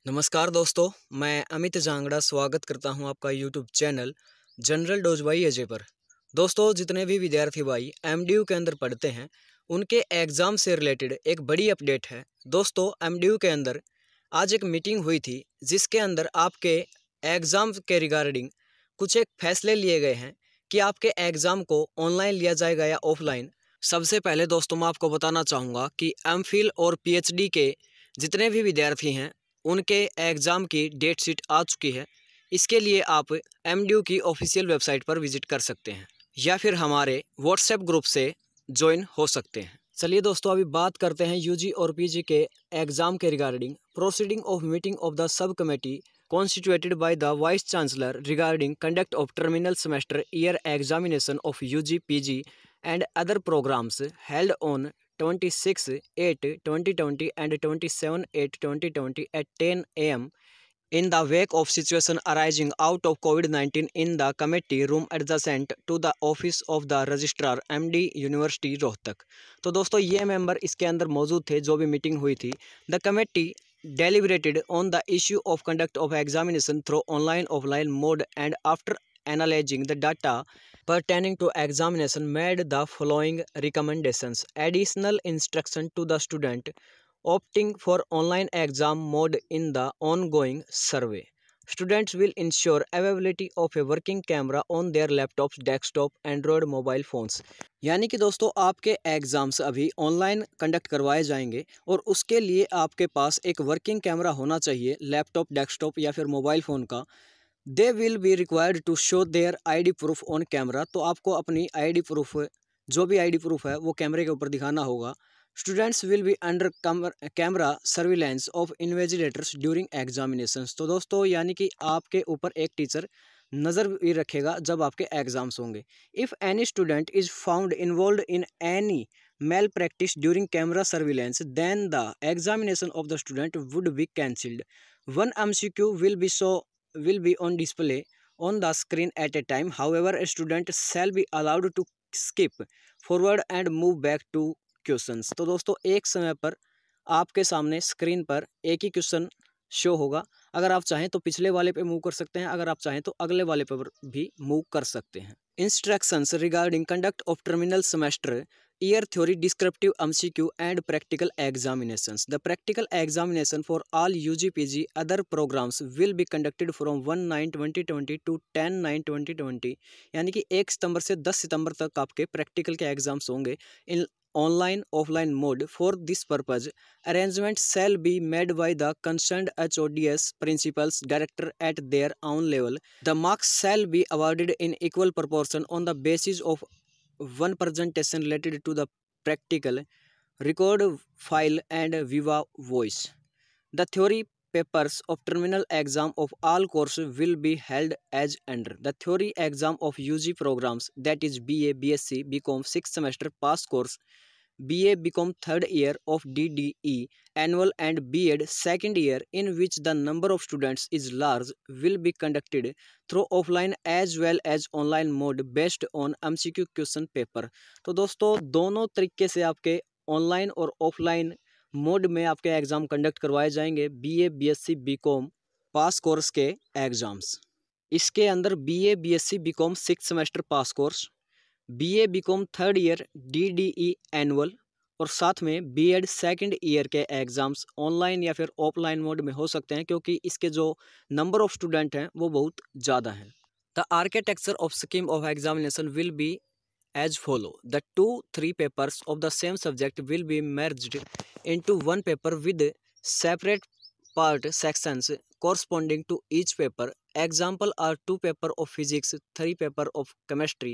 नमस्कार दोस्तों, मैं अमित जांगड़ा स्वागत करता हूं आपका यूट्यूब चैनल जनरल डोज भाई अजय पर। दोस्तों, जितने भी विद्यार्थी भाई एमडीयू के अंदर पढ़ते हैं उनके एग्ज़ाम से रिलेटेड एक बड़ी अपडेट है। दोस्तों, एमडीयू के अंदर आज एक मीटिंग हुई थी जिसके अंदर आपके एग्ज़ाम के रिगार्डिंग कुछ एक फैसले लिए गए हैं कि आपके एग्ज़ाम को ऑनलाइन लिया जाएगा या ऑफलाइन। सबसे पहले दोस्तों मैं आपको बताना चाहूँगा कि एमफिल और पीएचडी के जितने भी विद्यार्थी हैं उनके एग्ज़ाम की डेट शीट आ चुकी है। इसके लिए आप एमडीयू की ऑफिशियल वेबसाइट पर विजिट कर सकते हैं या फिर हमारे व्हाट्सएप ग्रुप से ज्वाइन हो सकते हैं। चलिए दोस्तों, अभी बात करते हैं यूजी और पीजी के एग्ज़ाम के regarding proceeding of meeting of the sub committee constituted by the Vice Chancellor regarding conduct of terminal semester year examination of UG, PG and other programs held on 26/8/2020 and 27/8/2020 at 10 a.m. in the wake of situation arising out of COVID-19 in the committee room adjacent to the office of the registrar MD university Rohtak. तो दोस्तों, ये member इसके अंदर मौजूद थे जो भी meeting हुई थी। The committee deliberated on the issue of conduct of examination through online offline mode and after analyzing the data pertaining to examination made the following recommendations: additional instruction to the student opting for online exam mode in the ongoing survey. Students will ensure availability of a working camera on their laptops, desktop, Android mobile phones. यानी कि दोस्तों, आपके exams अभी online conduct करवाए जाएंगे और उसके लिए आपके पास एक वर्किंग कैमरा होना चाहिए लैपटॉप, डेस्कटॉप या फिर मोबाइल फ़ोन का। They will be required to show their ID proof on camera. तो आपको अपनी आईडी प्रूफ, जो भी आईडी प्रूफ है वो कैमरे के ऊपर दिखाना होगा। Students will be under camera surveillance of invigilators during examinations. तो दोस्तों, यानी कि आपके ऊपर एक टीचर नज़र भी रखेगा जब आपके एग्ज़ाम्स होंगे। If any student is found involve in any malpractice during camera surveillance then the examination of the student would be cancelled. One MCQ will be on display on the screen at a time. However, a student shall be allowed to skip forward and move back to questions. तो दोस्तों, एक समय पर आपके सामने screen पर एक ही question show होगा। अगर आप चाहें तो पिछले वाले पे मूव कर सकते हैं, अगर आप चाहें तो अगले वाले पर भी मूव कर सकते हैं। Instructions regarding conduct of terminal semester year theory descriptive MCQ and practical examinations. The practical examination for all UG PG other programs will be conducted from 1/9/2020 to 10/9/2020। यानी कि 1 सितंबर से 10 सितंबर तक आपके प्रैक्टिकल के एग्जाम्स होंगे in online offline mode. For this purpose arrangement shall be made by the concerned HODs principals director at their own level. The marks shall be awarded in equal proportion on the basis of one presentation related to the practical, record file and viva voice. The theory papers of terminal exam of all courses will be held as under. The theory exam of UG programs, that is BA, BSc, BCom 6th semester pass course, BA BCom 3rd year of DDE annual and BEd 2nd year, in which the number of students is large, will be conducted through offline as well as online mode based on MCQ question paper. तो दोस्तों, दोनों तरीके से आपके online और offline mode में आपके exam conduct करवाए जाएंगे BA BSc BCom pass course के एग्ज़ाम्स। इसके अंदर BA BSc BCom 6th semester pass course, BA BCom 3rd year DDE annual और साथ में BEd 2nd ईयर के एग्ज़ाम्स ऑनलाइन या फिर ऑफलाइन मोड में हो सकते हैं, क्योंकि इसके जो नंबर ऑफ स्टूडेंट हैं वो बहुत ज़्यादा हैं। The architecture of scheme of examination will be as follow. The 2-3 papers of the same subject will be merged into one paper with separate part sections corresponding to each paper. Example are 2 paper of physics, 3 paper of chemistry,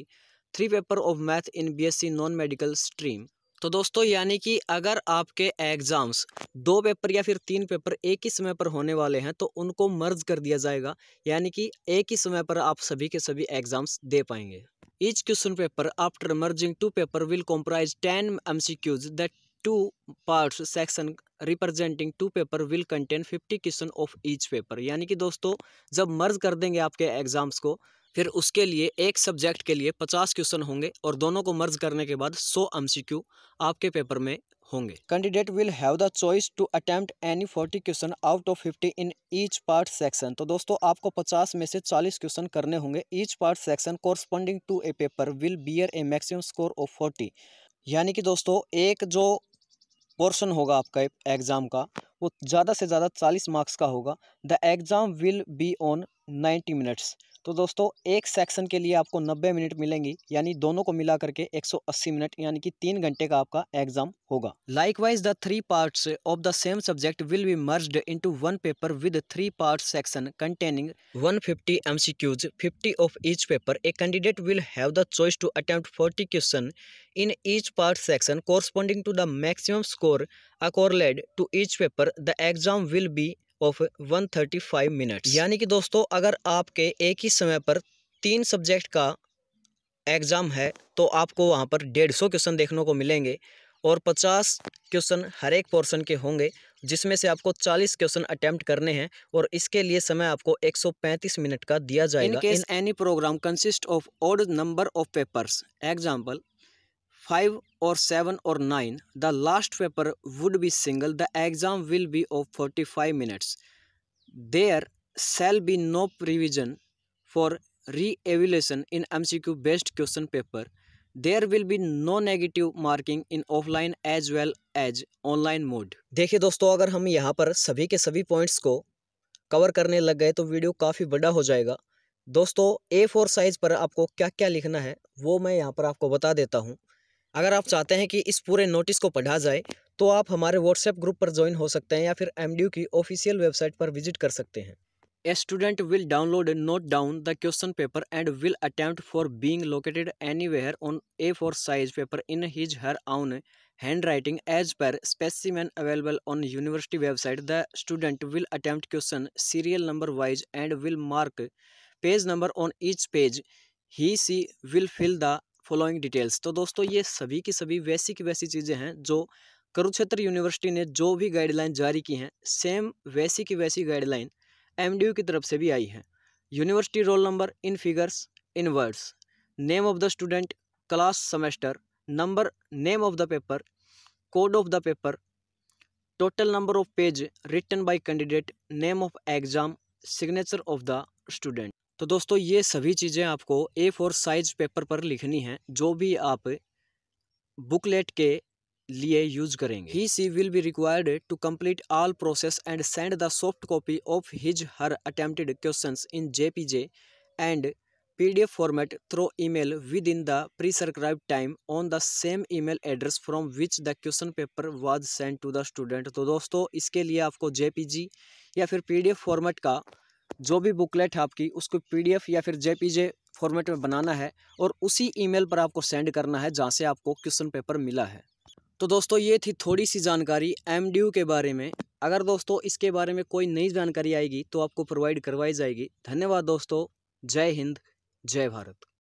3 paper of math in BSc non-medical stream। तो दोस्तों, यानी कि अगर आपके exams 2 paper या फिर 3 paper एक ही समय पर होने वाले हैं तो उनको मर्ज कर दिया जाएगा, यानी कि एक ही समय पर आप सभी के सभी एग्ज़ाम्स दे पाएंगे। Each question paper after merging 2 paper will comprise 10 MCQs. The 2 parts section representing 2 paper will contain 50 question of each paper। यानी कि दोस्तों, जब मर्ज कर देंगे आपके एग्ज़ाम्स को फिर उसके लिए एक सब्जेक्ट के लिए 50 क्वेश्चन होंगे और दोनों को मर्ज करने के बाद 100 MCQ आपके पेपर में होंगे। Candidate will have the choice to attempt any 40 question out of 50 in each part section. तो दोस्तों आपको 50 में से 40 क्वेश्चन करने होंगे। Each part section corresponding to a paper will bear a maximum score of 40। यानी कि दोस्तों एक जो पोर्शन होगा आपका एग्जाम का वो ज़्यादा से ज़्यादा 40 मार्क्स का होगा। The exam will be on 90 minutes. तो दोस्तों एक सेक्शन के लिए आपको 90 मिनट मिलेंगी, यानी दोनों को मिला करके 180 मिनट, यानी कि 3 घंटे का आपका एग्जाम होगा। Likewise the 3 parts of the same subject will be merged into 1 paper with 3 part section containing 150 MCQs, 50 of each paper. A candidate will have the choice to attempt 40 questions in each part section corresponding to the maximum score accorded to each paper. The exam will be of 135 minutes. यानी कि दोस्तों अगर आपके एक ही समय पर 3 subject का exam है तो आपको वहाँ पर 150 क्वेश्चन देखने को मिलेंगे और 50 क्वेश्चन हर एक पोर्शन के होंगे, जिसमें से आपको 40 क्वेश्चन अटेम्प्ट करने हैं और इसके लिए समय आपको 135 मिनट का दिया जाएगा। In case any programme consist of odd number of papers, example 5 or 7 or 9, the last paper would be single. The exam will be of 45 minutes. There shall be no provision for re-evaluation in MCQ based question paper. There will be no negative marking in offline as well as online mode. देखिए दोस्तों अगर हम यहाँ पर सभी के सभी points को कवर करने लग गए तो वीडियो काफ़ी बड़ा हो जाएगा। दोस्तों A4 साइज़ पर आपको क्या क्या लिखना है वो मैं यहाँ पर आपको बता देता हूँ। अगर आप चाहते हैं कि इस पूरे नोटिस को पढ़ा जाए तो आप हमारे व्हाट्सएप ग्रुप पर ज्वाइन हो सकते हैं या फिर MDU की ऑफिशियल वेबसाइट पर विजिट कर सकते हैं। A student will download and note down the question paper and will attempt for being located anywhere on A4 size paper in his her own handwriting as per specimen available on university website. The student will attempt question serial number wise and will mark page number on each page. She will fill the following details. तो दोस्तों ये सभी की सभी वैसी की वैसी चीज़ें हैं जो कुरुक्षेत्र यूनिवर्सिटी ने जो भी गाइडलाइन जारी की हैं, सेम वैसी की वैसी गाइडलाइन MDU की तरफ से भी आई है। University roll number in figures in words, name of the student, class, semester, number, name of the paper, code of the paper, total number of page written by candidate, name of exam, signature of the student. तो दोस्तों ये सभी चीज़ें आपको A4 size paper पर लिखनी है जो भी आप बुकलेट के लिए यूज करेंगे। He she will be required to complete all process and send the soft copy of his her attempted questions in JPG and PDF format through email within the prescribed time on the same email address from which the question paper was send to the student. तो दोस्तों इसके लिए आपको JPG या फिर PDF format का जो भी बुकलेट है आपकी उसको PDF या फिर JPG फॉर्मेट में बनाना है और उसी ईमेल पर आपको सेंड करना है जहां से आपको क्वेश्चन पेपर मिला है। तो दोस्तों ये थी थोड़ी सी जानकारी MDU के बारे में। अगर दोस्तों इसके बारे में कोई नई जानकारी आएगी तो आपको प्रोवाइड करवाई जाएगी। धन्यवाद दोस्तों। जय हिंद, जय भारत।